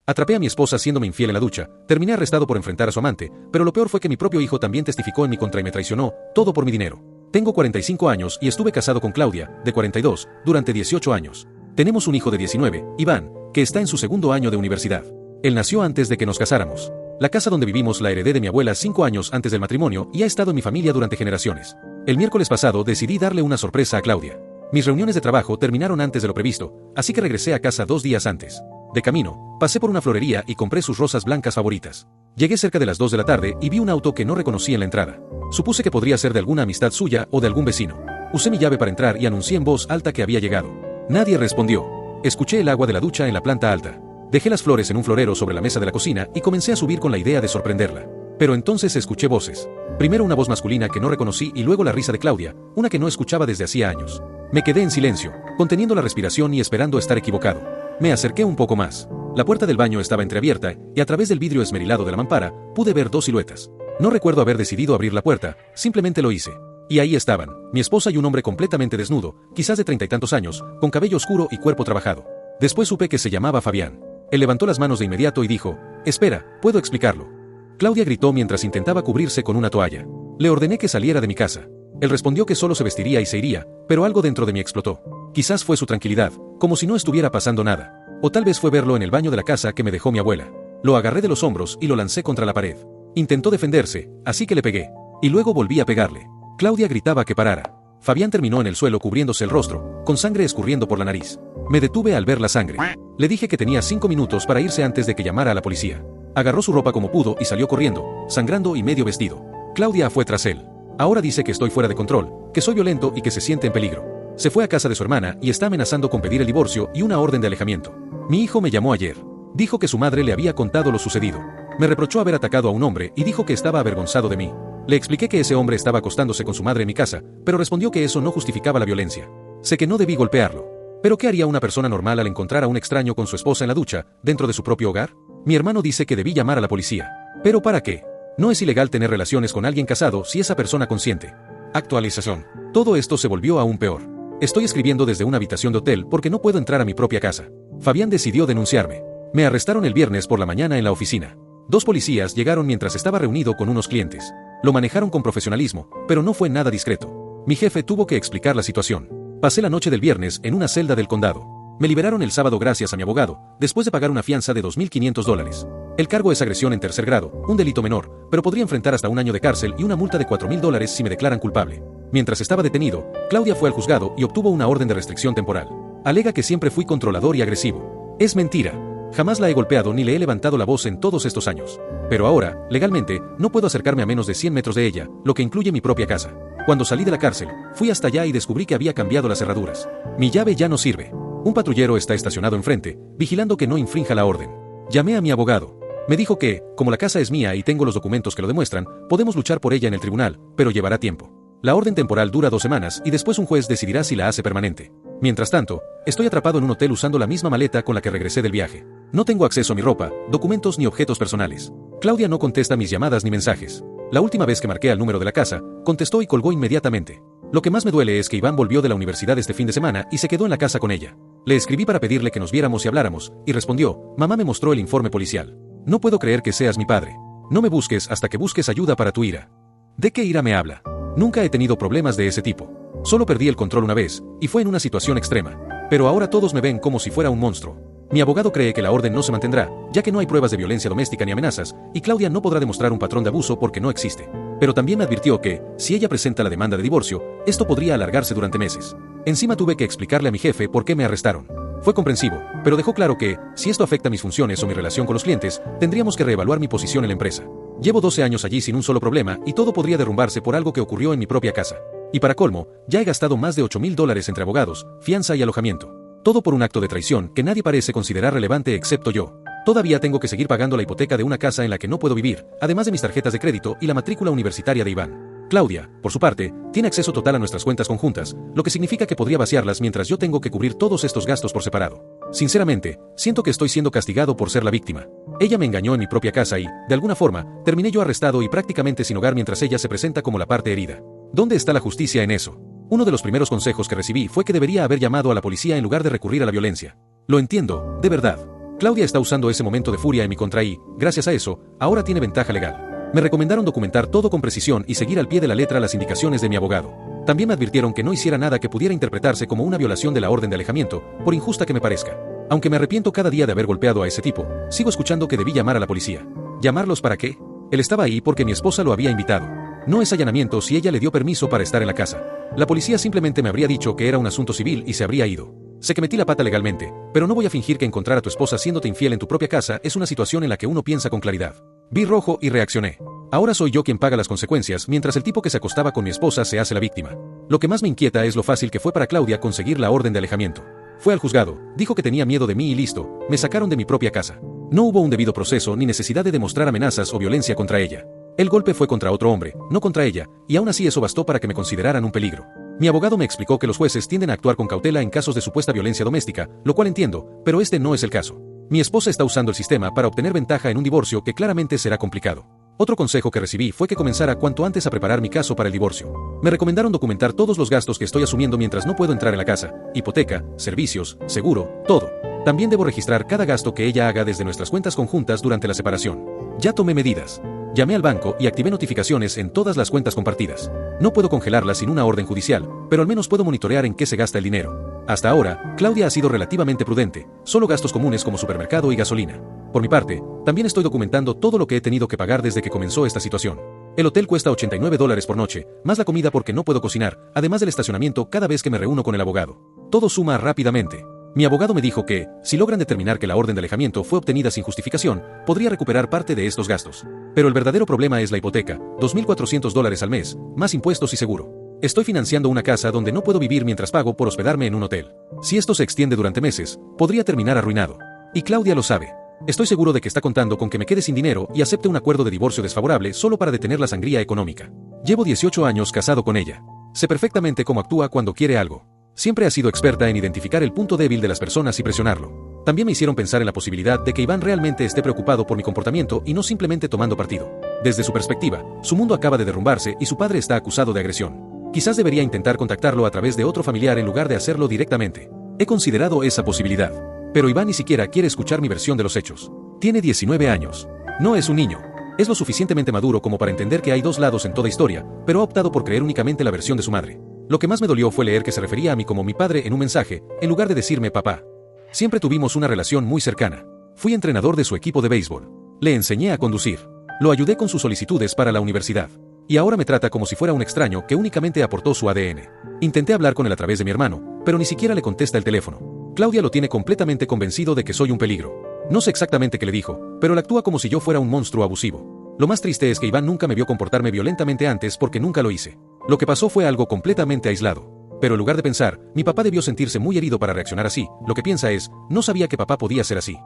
Atrapé a mi esposa haciéndome infiel en la ducha, terminé arrestado por enfrentar a su amante, pero lo peor fue que mi propio hijo también testificó en mi contra y me traicionó, todo por mi dinero. Tengo 45 años y estuve casado con Claudia, de 42, durante 18 años. Tenemos un hijo de 19, Iván, que está en su segundo año de universidad. Él nació antes de que nos casáramos. La casa donde vivimos la heredé de mi abuela 5 años antes del matrimonio y ha estado en mi familia durante generaciones. El miércoles pasado decidí darle una sorpresa a Claudia. Mis reuniones de trabajo terminaron antes de lo previsto, así que regresé a casa 2 días antes. De camino, pasé por una florería y compré sus rosas blancas favoritas. Llegué cerca de las 2 de la tarde y vi un auto que no reconocí en la entrada. Supuse que podría ser de alguna amistad suya o de algún vecino. Usé mi llave para entrar y anuncié en voz alta que había llegado. Nadie respondió. Escuché el agua de la ducha en la planta alta. Dejé las flores en un florero sobre la mesa de la cocina y comencé a subir con la idea de sorprenderla. Pero entonces escuché voces. Primero una voz masculina que no reconocí y luego la risa de Claudia, una que no escuchaba desde hacía años. Me quedé en silencio, conteniendo la respiración y esperando estar equivocado. Me acerqué un poco más. La puerta del baño estaba entreabierta y a través del vidrio esmerilado de la mampara pude ver 2 siluetas. No recuerdo haber decidido abrir la puerta, simplemente lo hice. Y ahí estaban, mi esposa y un hombre completamente desnudo, quizás de 30 y tantos años, con cabello oscuro y cuerpo trabajado. Después supe que se llamaba Fabián. Él levantó las manos de inmediato y dijo: «Espera, puedo explicarlo». Claudia gritó mientras intentaba cubrirse con una toalla. Le ordené que saliera de mi casa. Él respondió que solo se vestiría y se iría, pero algo dentro de mí explotó. Quizás fue su tranquilidad, como si no estuviera pasando nada. O tal vez fue verlo en el baño de la casa que me dejó mi abuela. Lo agarré de los hombros y lo lancé contra la pared. Intentó defenderse, así que le pegué. Y luego volví a pegarle. Claudia gritaba que parara. Fabián terminó en el suelo cubriéndose el rostro, con sangre escurriendo por la nariz. Me detuve al ver la sangre. Le dije que tenía 5 minutos para irse antes de que llamara a la policía. Agarró su ropa como pudo y salió corriendo, sangrando y medio vestido. Claudia fue tras él. Ahora dice que estoy fuera de control, que soy violento y que se siente en peligro. Se fue a casa de su hermana y está amenazando con pedir el divorcio y una orden de alejamiento. Mi hijo me llamó ayer. Dijo que su madre le había contado lo sucedido. Me reprochó haber atacado a un hombre y dijo que estaba avergonzado de mí. Le expliqué que ese hombre estaba acostándose con su madre en mi casa, pero respondió que eso no justificaba la violencia. Sé que no debí golpearlo. ¿Pero qué haría una persona normal al encontrar a un extraño con su esposa en la ducha, dentro de su propio hogar? Mi hermano dice que debí llamar a la policía. ¿Pero para qué? No es ilegal tener relaciones con alguien casado si esa persona consiente. Actualización. Todo esto se volvió aún peor. Estoy escribiendo desde una habitación de hotel porque no puedo entrar a mi propia casa. Fabián decidió denunciarme. Me arrestaron el viernes por la mañana en la oficina. 2 policías llegaron mientras estaba reunido con unos clientes. Lo manejaron con profesionalismo, pero no fue nada discreto. Mi jefe tuvo que explicar la situación. Pasé la noche del viernes en una celda del condado. Me liberaron el sábado gracias a mi abogado, después de pagar una fianza de $2.500. El cargo es agresión en tercer grado, un delito menor, pero podría enfrentar hasta 1 año de cárcel y una multa de $4.000 si me declaran culpable. Mientras estaba detenido, Claudia fue al juzgado y obtuvo una orden de restricción temporal. Alega que siempre fui controlador y agresivo. Es mentira. Jamás la he golpeado ni le he levantado la voz en todos estos años. Pero ahora, legalmente, no puedo acercarme a menos de 100 metros de ella, lo que incluye mi propia casa. Cuando salí de la cárcel, fui hasta allá y descubrí que había cambiado las cerraduras. Mi llave ya no sirve. Un patrullero está estacionado enfrente, vigilando que no infrinja la orden. Llamé a mi abogado. Me dijo que, como la casa es mía y tengo los documentos que lo demuestran, podemos luchar por ella en el tribunal, pero llevará tiempo. La orden temporal dura 2 semanas y después un juez decidirá si la hace permanente. Mientras tanto, estoy atrapado en un hotel usando la misma maleta con la que regresé del viaje. No tengo acceso a mi ropa, documentos ni objetos personales. Claudia no contesta mis llamadas ni mensajes. La última vez que marqué al número de la casa, contestó y colgó inmediatamente. Lo que más me duele es que Iván volvió de la universidad este fin de semana y se quedó en la casa con ella. Le escribí para pedirle que nos viéramos y habláramos, y respondió: «Mamá me mostró el informe policial. No puedo creer que seas mi padre. No me busques hasta que busques ayuda para tu ira». ¿De qué ira me habla? Nunca he tenido problemas de ese tipo. Solo perdí el control una vez, y fue en una situación extrema. Pero ahora todos me ven como si fuera un monstruo. Mi abogado cree que la orden no se mantendrá, ya que no hay pruebas de violencia doméstica ni amenazas, y Claudia no podrá demostrar un patrón de abuso porque no existe. Pero también me advirtió que, si ella presenta la demanda de divorcio, esto podría alargarse durante meses. Encima tuve que explicarle a mi jefe por qué me arrestaron. Fue comprensivo, pero dejó claro que, si esto afecta mis funciones o mi relación con los clientes, tendríamos que reevaluar mi posición en la empresa. Llevo 12 años allí sin un solo problema y todo podría derrumbarse por algo que ocurrió en mi propia casa. Y para colmo, ya he gastado más de $8.000 entre abogados, fianza y alojamiento. Todo por un acto de traición que nadie parece considerar relevante excepto yo. Todavía tengo que seguir pagando la hipoteca de una casa en la que no puedo vivir, además de mis tarjetas de crédito y la matrícula universitaria de Iván. Claudia, por su parte, tiene acceso total a nuestras cuentas conjuntas, lo que significa que podría vaciarlas mientras yo tengo que cubrir todos estos gastos por separado. Sinceramente, siento que estoy siendo castigado por ser la víctima. Ella me engañó en mi propia casa y, de alguna forma, terminé yo arrestado y prácticamente sin hogar mientras ella se presenta como la parte herida. ¿Dónde está la justicia en eso? Uno de los primeros consejos que recibí fue que debería haber llamado a la policía en lugar de recurrir a la violencia. Lo entiendo, de verdad. Claudia está usando ese momento de furia en mi contra y, gracias a eso, ahora tiene ventaja legal. Me recomendaron documentar todo con precisión y seguir al pie de la letra las indicaciones de mi abogado. También me advirtieron que no hiciera nada que pudiera interpretarse como una violación de la orden de alejamiento, por injusta que me parezca. Aunque me arrepiento cada día de haber golpeado a ese tipo, sigo escuchando que debí llamar a la policía. ¿Llamarlos para qué? Él estaba ahí porque mi esposa lo había invitado. No es allanamiento si ella le dio permiso para estar en la casa. La policía simplemente me habría dicho que era un asunto civil y se habría ido. Sé que metí la pata legalmente, pero no voy a fingir que encontrar a tu esposa siéndote infiel en tu propia casa es una situación en la que uno piensa con claridad. Vi rojo y reaccioné. Ahora soy yo quien paga las consecuencias, mientras el tipo que se acostaba con mi esposa se hace la víctima. Lo que más me inquieta es lo fácil que fue para Claudia conseguir la orden de alejamiento. Fue al juzgado, dijo que tenía miedo de mí y listo, me sacaron de mi propia casa. No hubo un debido proceso ni necesidad de demostrar amenazas o violencia contra ella. El golpe fue contra otro hombre, no contra ella, y aún así eso bastó para que me consideraran un peligro. Mi abogado me explicó que los jueces tienden a actuar con cautela en casos de supuesta violencia doméstica, lo cual entiendo, pero este no es el caso. Mi esposa está usando el sistema para obtener ventaja en un divorcio que claramente será complicado. Otro consejo que recibí fue que comenzara cuanto antes a preparar mi caso para el divorcio. Me recomendaron documentar todos los gastos que estoy asumiendo mientras no puedo entrar en la casa: hipoteca, servicios, seguro, todo. También debo registrar cada gasto que ella haga desde nuestras cuentas conjuntas durante la separación. Ya tomé medidas. Llamé al banco y activé notificaciones en todas las cuentas compartidas. No puedo congelarlas sin una orden judicial, pero al menos puedo monitorear en qué se gasta el dinero. Hasta ahora, Claudia ha sido relativamente prudente, solo gastos comunes como supermercado y gasolina. Por mi parte, también estoy documentando todo lo que he tenido que pagar desde que comenzó esta situación. El hotel cuesta $89 por noche, más la comida porque no puedo cocinar, además del estacionamiento cada vez que me reúno con el abogado. Todo suma rápidamente. Mi abogado me dijo que, si logran determinar que la orden de alejamiento fue obtenida sin justificación, podría recuperar parte de estos gastos. Pero el verdadero problema es la hipoteca, $2.400 al mes, más impuestos y seguro. Estoy financiando una casa donde no puedo vivir mientras pago por hospedarme en un hotel. Si esto se extiende durante meses, podría terminar arruinado. Y Claudia lo sabe. Estoy seguro de que está contando con que me quede sin dinero y acepte un acuerdo de divorcio desfavorable solo para detener la sangría económica. Llevo 18 años casado con ella. Sé perfectamente cómo actúa cuando quiere algo. Siempre ha sido experta en identificar el punto débil de las personas y presionarlo. También me hicieron pensar en la posibilidad de que Iván realmente esté preocupado por mi comportamiento y no simplemente tomando partido. Desde su perspectiva, su mundo acaba de derrumbarse y su padre está acusado de agresión. Quizás debería intentar contactarlo a través de otro familiar en lugar de hacerlo directamente. He considerado esa posibilidad. Pero Iván ni siquiera quiere escuchar mi versión de los hechos. Tiene 19 años. No es un niño. Es lo suficientemente maduro como para entender que hay dos lados en toda historia, pero ha optado por creer únicamente la versión de su madre. Lo que más me dolió fue leer que se refería a mí como mi padre en un mensaje, en lugar de decirme papá. Siempre tuvimos una relación muy cercana. Fui entrenador de su equipo de béisbol. Le enseñé a conducir. Lo ayudé con sus solicitudes para la universidad. Y ahora me trata como si fuera un extraño que únicamente aportó su ADN. Intenté hablar con él a través de mi hermano, pero ni siquiera le contesta el teléfono. Claudia lo tiene completamente convencido de que soy un peligro. No sé exactamente qué le dijo, pero él actúa como si yo fuera un monstruo abusivo. Lo más triste es que Iván nunca me vio comportarme violentamente antes porque nunca lo hice. Lo que pasó fue algo completamente aislado. Pero en lugar de pensar, mi papá debió sentirse muy herido para reaccionar así, lo que piensa es, no sabía que papá podía ser así.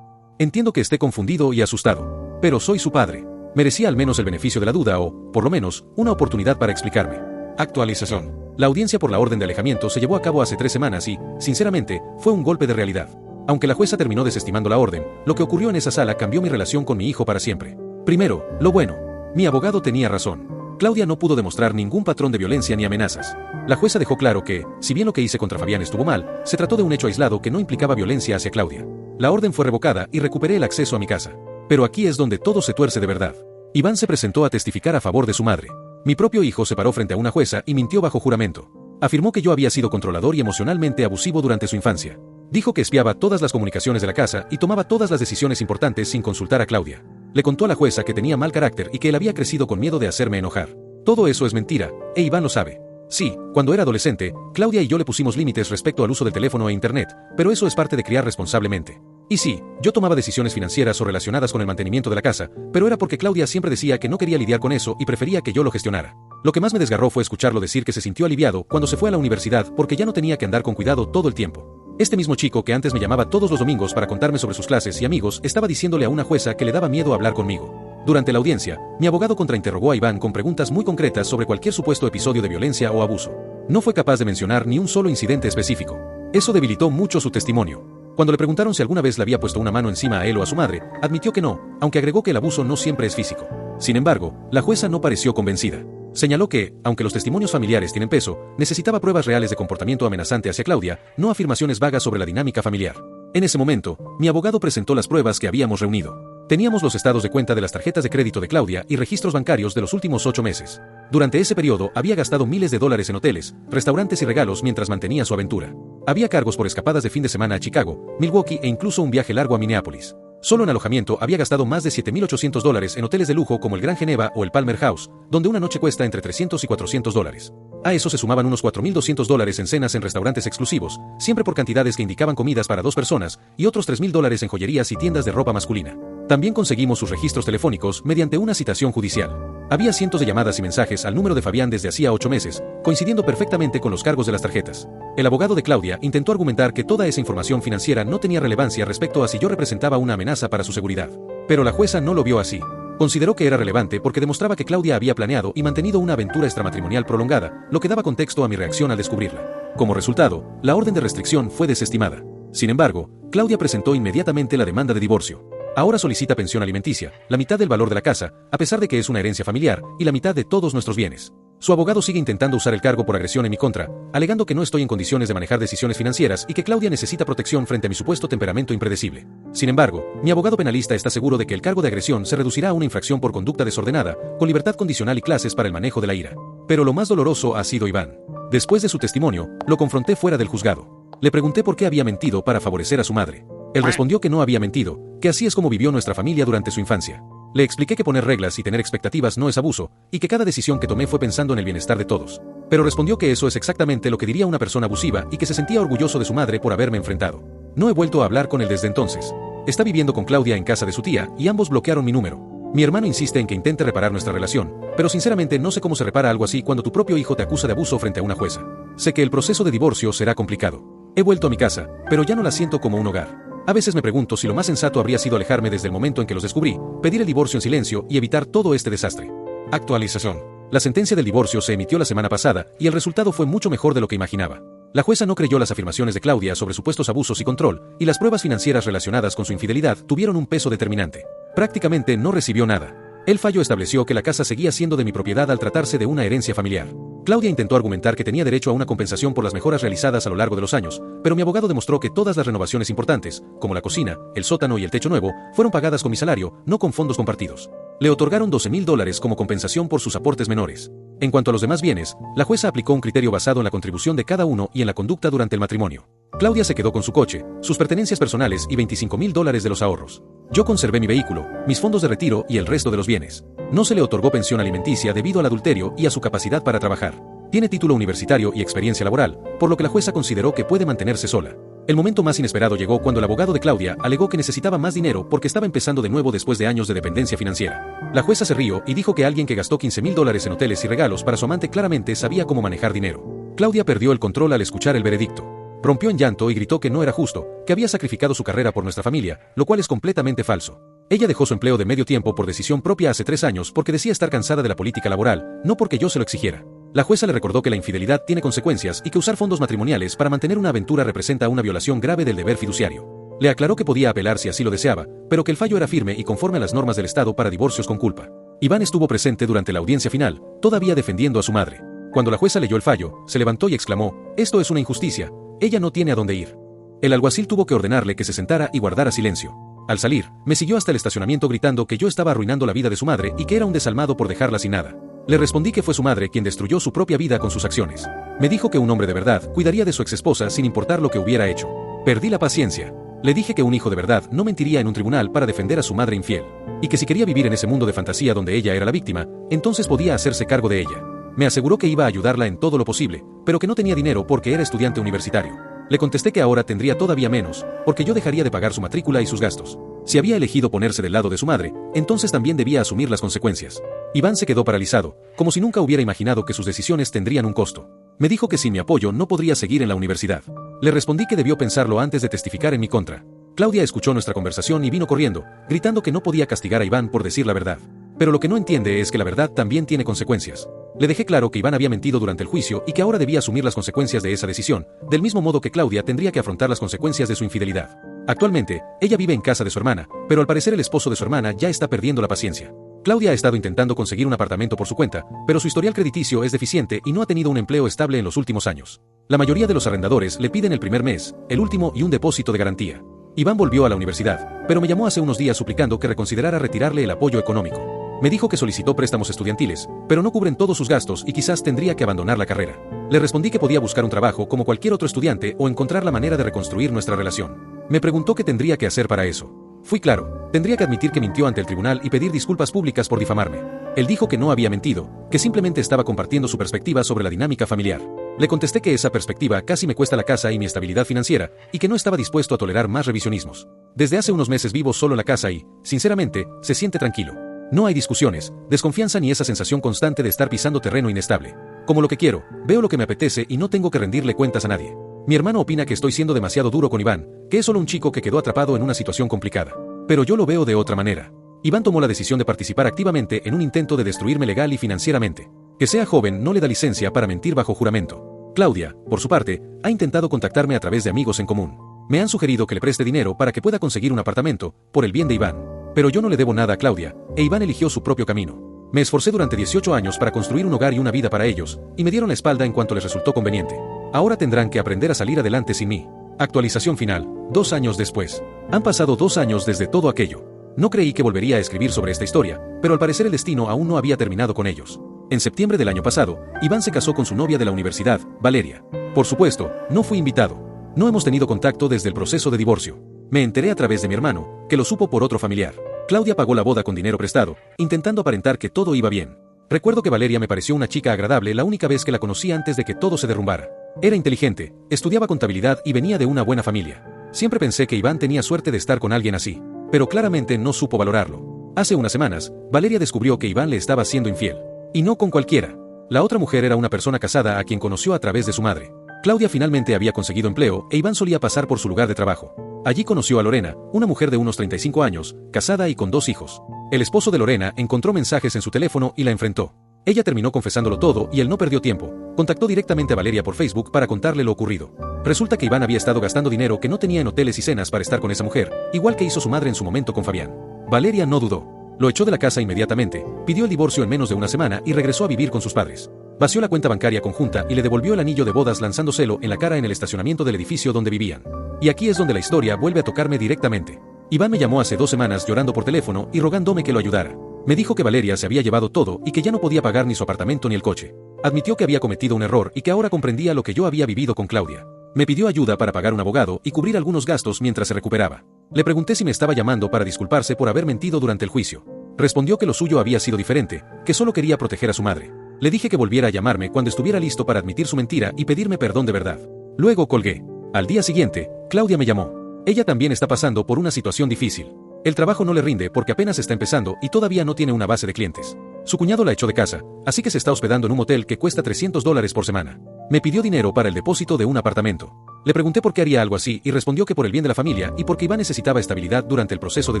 Entiendo que esté confundido y asustado. Pero soy su padre. Merecía al menos el beneficio de la duda o, por lo menos, una oportunidad para explicarme. Actualización. La audiencia por la orden de alejamiento se llevó a cabo hace 3 semanas y, sinceramente, fue un golpe de realidad. Aunque la jueza terminó desestimando la orden, lo que ocurrió en esa sala cambió mi relación con mi hijo para siempre. Primero, lo bueno. Mi abogado tenía razón. Claudia no pudo demostrar ningún patrón de violencia ni amenazas. La jueza dejó claro que, si bien lo que hice contra Fabián estuvo mal, se trató de un hecho aislado que no implicaba violencia hacia Claudia. La orden fue revocada y recuperé el acceso a mi casa. Pero aquí es donde todo se tuerce de verdad. Iván se presentó a testificar a favor de su madre. Mi propio hijo se paró frente a una jueza y mintió bajo juramento. Afirmó que yo había sido controlador y emocionalmente abusivo durante su infancia. Dijo que espiaba todas las comunicaciones de la casa y tomaba todas las decisiones importantes sin consultar a Claudia. Le contó a la jueza que tenía mal carácter y que él había crecido con miedo de hacerme enojar. Todo eso es mentira, e Iván lo sabe. Sí, cuando era adolescente, Claudia y yo le pusimos límites respecto al uso del teléfono e internet, pero eso es parte de criar responsablemente. Y sí, yo tomaba decisiones financieras o relacionadas con el mantenimiento de la casa, pero era porque Claudia siempre decía que no quería lidiar con eso y prefería que yo lo gestionara. Lo que más me desgarró fue escucharlo decir que se sintió aliviado cuando se fue a la universidad porque ya no tenía que andar con cuidado todo el tiempo. Este mismo chico que antes me llamaba todos los domingos para contarme sobre sus clases y amigos estaba diciéndole a una jueza que le daba miedo hablar conmigo. Durante la audiencia, mi abogado contrainterrogó a Iván con preguntas muy concretas sobre cualquier supuesto episodio de violencia o abuso. No fue capaz de mencionar ni un solo incidente específico. Eso debilitó mucho su testimonio. Cuando le preguntaron si alguna vez le había puesto una mano encima a él o a su madre, admitió que no, aunque agregó que el abuso no siempre es físico. Sin embargo, la jueza no pareció convencida. Señaló que, aunque los testimonios familiares tienen peso, necesitaba pruebas reales de comportamiento amenazante hacia Claudia, no afirmaciones vagas sobre la dinámica familiar. En ese momento, mi abogado presentó las pruebas que habíamos reunido. Teníamos los estados de cuenta de las tarjetas de crédito de Claudia y registros bancarios de los últimos 8 meses. Durante ese periodo había gastado miles de dólares en hoteles, restaurantes y regalos mientras mantenía su aventura. Había cargos por escapadas de fin de semana a Chicago, Milwaukee e incluso un viaje largo a Minneapolis. Solo en alojamiento había gastado más de $7,800 en hoteles de lujo como el Gran Geneva o el Palmer House, donde una noche cuesta entre $300 y $400. A eso se sumaban unos $4,200 en cenas en restaurantes exclusivos, siempre por cantidades que indicaban comidas para 2 personas, y otros $3,000 en joyerías y tiendas de ropa masculina. También conseguimos sus registros telefónicos mediante una citación judicial. Había cientos de llamadas y mensajes al número de Fabián desde hacía 8 meses, coincidiendo perfectamente con los cargos de las tarjetas. El abogado de Claudia intentó argumentar que toda esa información financiera no tenía relevancia respecto a si yo representaba una amenaza para su seguridad. Pero la jueza no lo vio así. Consideró que era relevante porque demostraba que Claudia había planeado y mantenido una aventura extramatrimonial prolongada, lo que daba contexto a mi reacción al descubrirla. Como resultado, la orden de restricción fue desestimada. Sin embargo, Claudia presentó inmediatamente la demanda de divorcio. Ahora solicita pensión alimenticia, la mitad del valor de la casa, a pesar de que es una herencia familiar, y la mitad de todos nuestros bienes. Su abogado sigue intentando usar el cargo por agresión en mi contra, alegando que no estoy en condiciones de manejar decisiones financieras y que Claudia necesita protección frente a mi supuesto temperamento impredecible. Sin embargo, mi abogado penalista está seguro de que el cargo de agresión se reducirá a una infracción por conducta desordenada, con libertad condicional y clases para el manejo de la ira. Pero lo más doloroso ha sido Iván. Después de su testimonio, lo confronté fuera del juzgado. Le pregunté por qué había mentido para favorecer a su madre. Él respondió que no había mentido, que así es como vivió nuestra familia durante su infancia. Le expliqué que poner reglas y tener expectativas no es abuso, y que cada decisión que tomé fue pensando en el bienestar de todos. Pero respondió que eso es exactamente lo que diría una persona abusiva y que se sentía orgulloso de su madre por haberme enfrentado. No he vuelto a hablar con él desde entonces. Está viviendo con Claudia en casa de su tía, y ambos bloquearon mi número. Mi hermano insiste en que intente reparar nuestra relación, pero sinceramente no sé cómo se repara algo así cuando tu propio hijo te acusa de abuso frente a una jueza. Sé que el proceso de divorcio será complicado. He vuelto a mi casa, pero ya no la siento como un hogar. A veces me pregunto si lo más sensato habría sido alejarme desde el momento en que los descubrí, pedir el divorcio en silencio y evitar todo este desastre. Actualización. La sentencia del divorcio se emitió la semana pasada y el resultado fue mucho mejor de lo que imaginaba. La jueza no creyó las afirmaciones de Claudia sobre supuestos abusos y control, y las pruebas financieras relacionadas con su infidelidad tuvieron un peso determinante. Prácticamente no recibió nada. El fallo estableció que la casa seguía siendo de mi propiedad al tratarse de una herencia familiar. Claudia intentó argumentar que tenía derecho a una compensación por las mejoras realizadas a lo largo de los años, pero mi abogado demostró que todas las renovaciones importantes, como la cocina, el sótano y el techo nuevo, fueron pagadas con mi salario, no con fondos compartidos. Le otorgaron $12,000 como compensación por sus aportes menores. En cuanto a los demás bienes, la jueza aplicó un criterio basado en la contribución de cada uno y en la conducta durante el matrimonio. Claudia se quedó con su coche, sus pertenencias personales y $25,000 de los ahorros. Yo conservé mi vehículo, mis fondos de retiro y el resto de los bienes. No se le otorgó pensión alimenticia debido al adulterio y a su capacidad para trabajar. Tiene título universitario y experiencia laboral, por lo que la jueza consideró que puede mantenerse sola. El momento más inesperado llegó cuando el abogado de Claudia alegó que necesitaba más dinero porque estaba empezando de nuevo después de años de dependencia financiera. La jueza se rió y dijo que alguien que gastó $15,000 en hoteles y regalos para su amante claramente sabía cómo manejar dinero. Claudia perdió el control al escuchar el veredicto. Rompió en llanto y gritó que no era justo, que había sacrificado su carrera por nuestra familia, lo cual es completamente falso. Ella dejó su empleo de medio tiempo por decisión propia hace 3 años porque decía estar cansada de la política laboral, no porque yo se lo exigiera. La jueza le recordó que la infidelidad tiene consecuencias y que usar fondos matrimoniales para mantener una aventura representa una violación grave del deber fiduciario. Le aclaró que podía apelar si así lo deseaba, pero que el fallo era firme y conforme a las normas del Estado para divorcios con culpa. Iván estuvo presente durante la audiencia final, todavía defendiendo a su madre. Cuando la jueza leyó el fallo, se levantó y exclamó: «Esto es una injusticia, ella no tiene a dónde ir». El alguacil tuvo que ordenarle que se sentara y guardara silencio. Al salir, me siguió hasta el estacionamiento gritando que yo estaba arruinando la vida de su madre y que era un desalmado por dejarla sin nada. Le respondí que fue su madre quien destruyó su propia vida con sus acciones. Me dijo que un hombre de verdad cuidaría de su exesposa sin importar lo que hubiera hecho. Perdí la paciencia. Le dije que un hijo de verdad no mentiría en un tribunal para defender a su madre infiel. Y que si quería vivir en ese mundo de fantasía donde ella era la víctima, entonces podía hacerse cargo de ella. Me aseguró que iba a ayudarla en todo lo posible, pero que no tenía dinero porque era estudiante universitario. Le contesté que ahora tendría todavía menos, porque yo dejaría de pagar su matrícula y sus gastos. Si había elegido ponerse del lado de su madre, entonces también debía asumir las consecuencias. Iván se quedó paralizado, como si nunca hubiera imaginado que sus decisiones tendrían un costo. Me dijo que sin mi apoyo no podría seguir en la universidad. Le respondí que debió pensarlo antes de testificar en mi contra. Claudia escuchó nuestra conversación y vino corriendo, gritando que no podía castigar a Iván por decir la verdad. Pero lo que no entiende es que la verdad también tiene consecuencias. Le dejé claro que Iván había mentido durante el juicio y que ahora debía asumir las consecuencias de esa decisión, del mismo modo que Claudia tendría que afrontar las consecuencias de su infidelidad. Actualmente, ella vive en casa de su hermana, pero al parecer el esposo de su hermana ya está perdiendo la paciencia. Claudia ha estado intentando conseguir un apartamento por su cuenta, pero su historial crediticio es deficiente y no ha tenido un empleo estable en los últimos años. La mayoría de los arrendadores le piden el primer mes, el último y un depósito de garantía. Iván volvió a la universidad, pero me llamó hace unos días suplicando que reconsiderara retirarle el apoyo económico. Me dijo que solicitó préstamos estudiantiles, pero no cubren todos sus gastos y quizás tendría que abandonar la carrera. Le respondí que podía buscar un trabajo como cualquier otro estudiante o encontrar la manera de reconstruir nuestra relación. Me preguntó qué tendría que hacer para eso. Fui claro, tendría que admitir que mintió ante el tribunal y pedir disculpas públicas por difamarme. Él dijo que no había mentido, que simplemente estaba compartiendo su perspectiva sobre la dinámica familiar. Le contesté que esa perspectiva casi me cuesta la casa y mi estabilidad financiera, y que no estaba dispuesto a tolerar más revisionismos. Desde hace unos meses vivo solo en la casa y, sinceramente, se siente tranquilo. No hay discusiones, desconfianza ni esa sensación constante de estar pisando terreno inestable. Como lo que quiero, veo lo que me apetece y no tengo que rendirle cuentas a nadie. Mi hermano opina que estoy siendo demasiado duro con Iván, que es solo un chico que quedó atrapado en una situación complicada. Pero yo lo veo de otra manera. Iván tomó la decisión de participar activamente en un intento de destruirme legal y financieramente. Que sea joven no le da licencia para mentir bajo juramento. Claudia, por su parte, ha intentado contactarme a través de amigos en común. Me han sugerido que le preste dinero para que pueda conseguir un apartamento, por el bien de Iván. Pero yo no le debo nada a Claudia, e Iván eligió su propio camino. Me esforcé durante 18 años para construir un hogar y una vida para ellos, y me dieron la espalda en cuanto les resultó conveniente. Ahora tendrán que aprender a salir adelante sin mí. Actualización final, 2 años después. Han pasado 2 años desde todo aquello. No creí que volvería a escribir sobre esta historia, pero al parecer el destino aún no había terminado con ellos. En septiembre del año pasado, Iván se casó con su novia de la universidad, Valeria. Por supuesto, no fui invitado. No hemos tenido contacto desde el proceso de divorcio. Me enteré a través de mi hermano, que lo supo por otro familiar. Claudia pagó la boda con dinero prestado, intentando aparentar que todo iba bien. Recuerdo que Valeria me pareció una chica agradable la única vez que la conocí antes de que todo se derrumbara. Era inteligente, estudiaba contabilidad y venía de una buena familia. Siempre pensé que Iván tenía suerte de estar con alguien así, pero claramente no supo valorarlo. Hace unas semanas, Valeria descubrió que Iván le estaba siendo infiel. Y no con cualquiera. La otra mujer era una persona casada a quien conoció a través de su madre. Claudia finalmente había conseguido empleo e Iván solía pasar por su lugar de trabajo. Allí conoció a Lorena, una mujer de unos 35 años, casada y con 2 hijos. El esposo de Lorena encontró mensajes en su teléfono y la enfrentó. Ella terminó confesándolo todo y él no perdió tiempo. Contactó directamente a Valeria por Facebook para contarle lo ocurrido. Resulta que Iván había estado gastando dinero que no tenía en hoteles y cenas para estar con esa mujer, igual que hizo su madre en su momento con Fabián. Valeria no dudó. Lo echó de la casa inmediatamente, pidió el divorcio en menos de una semana y regresó a vivir con sus padres. Vació la cuenta bancaria conjunta y le devolvió el anillo de bodas lanzándoselo en la cara en el estacionamiento del edificio donde vivían. Y aquí es donde la historia vuelve a tocarme directamente. Iván me llamó hace 2 semanas llorando por teléfono y rogándome que lo ayudara. Me dijo que Valeria se había llevado todo y que ya no podía pagar ni su apartamento ni el coche. Admitió que había cometido un error y que ahora comprendía lo que yo había vivido con Claudia. Me pidió ayuda para pagar un abogado y cubrir algunos gastos mientras se recuperaba. Le pregunté si me estaba llamando para disculparse por haber mentido durante el juicio. Respondió que lo suyo había sido diferente, que solo quería proteger a su madre. Le dije que volviera a llamarme cuando estuviera listo para admitir su mentira y pedirme perdón de verdad. Luego colgué. Al día siguiente, Claudia me llamó. Ella también está pasando por una situación difícil. El trabajo no le rinde porque apenas está empezando y todavía no tiene una base de clientes. Su cuñado la echó de casa, así que se está hospedando en un motel que cuesta $300 por semana. Me pidió dinero para el depósito de un apartamento. Le pregunté por qué haría algo así y respondió que por el bien de la familia y porque Iván necesitaba estabilidad durante el proceso de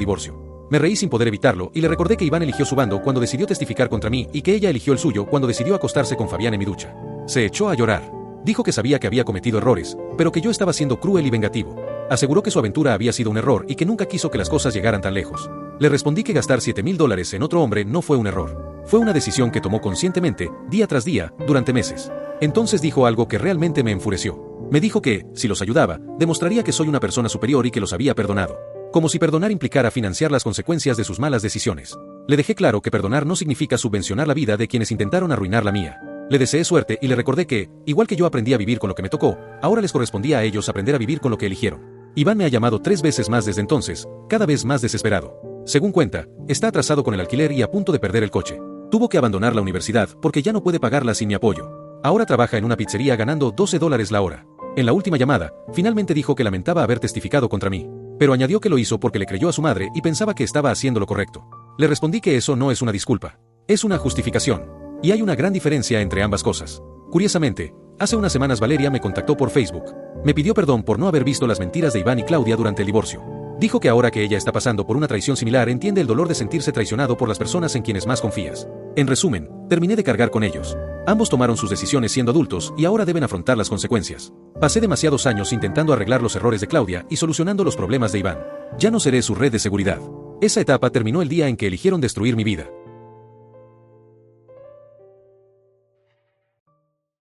divorcio. Me reí sin poder evitarlo y le recordé que Iván eligió su bando cuando decidió testificar contra mí y que ella eligió el suyo cuando decidió acostarse con Fabián en mi ducha. Se echó a llorar. Dijo que sabía que había cometido errores, pero que yo estaba siendo cruel y vengativo. Aseguró que su aventura había sido un error y que nunca quiso que las cosas llegaran tan lejos. Le respondí que gastar $7,000 en otro hombre no fue un error. Fue una decisión que tomó conscientemente, día tras día, durante meses. Entonces dijo algo que realmente me enfureció. Me dijo que, si los ayudaba, demostraría que soy una persona superior y que los había perdonado. Como si perdonar implicara financiar las consecuencias de sus malas decisiones. Le dejé claro que perdonar no significa subvencionar la vida de quienes intentaron arruinar la mía. Le deseé suerte y le recordé que, igual que yo aprendí a vivir con lo que me tocó, ahora les correspondía a ellos aprender a vivir con lo que eligieron. Iván me ha llamado 3 veces más desde entonces, cada vez más desesperado. Según cuenta, está atrasado con el alquiler y a punto de perder el coche. Tuvo que abandonar la universidad porque ya no puede pagarla sin mi apoyo. Ahora trabaja en una pizzería ganando $12 la hora. En la última llamada, finalmente dijo que lamentaba haber testificado contra mí, pero añadió que lo hizo porque le creyó a su madre y pensaba que estaba haciendo lo correcto. Le respondí que eso no es una disculpa, es una justificación. Y hay una gran diferencia entre ambas cosas. Curiosamente, hace unas semanas Valeria me contactó por Facebook. Me pidió perdón por no haber visto las mentiras de Iván y Claudia durante el divorcio. Dijo que ahora que ella está pasando por una traición similar entiende el dolor de sentirse traicionado por las personas en quienes más confías. En resumen, terminé de cargar con ellos. Ambos tomaron sus decisiones siendo adultos y ahora deben afrontar las consecuencias. Pasé demasiados años intentando arreglar los errores de Claudia y solucionando los problemas de Iván. Ya no seré su red de seguridad. Esa etapa terminó el día en que eligieron destruir mi vida.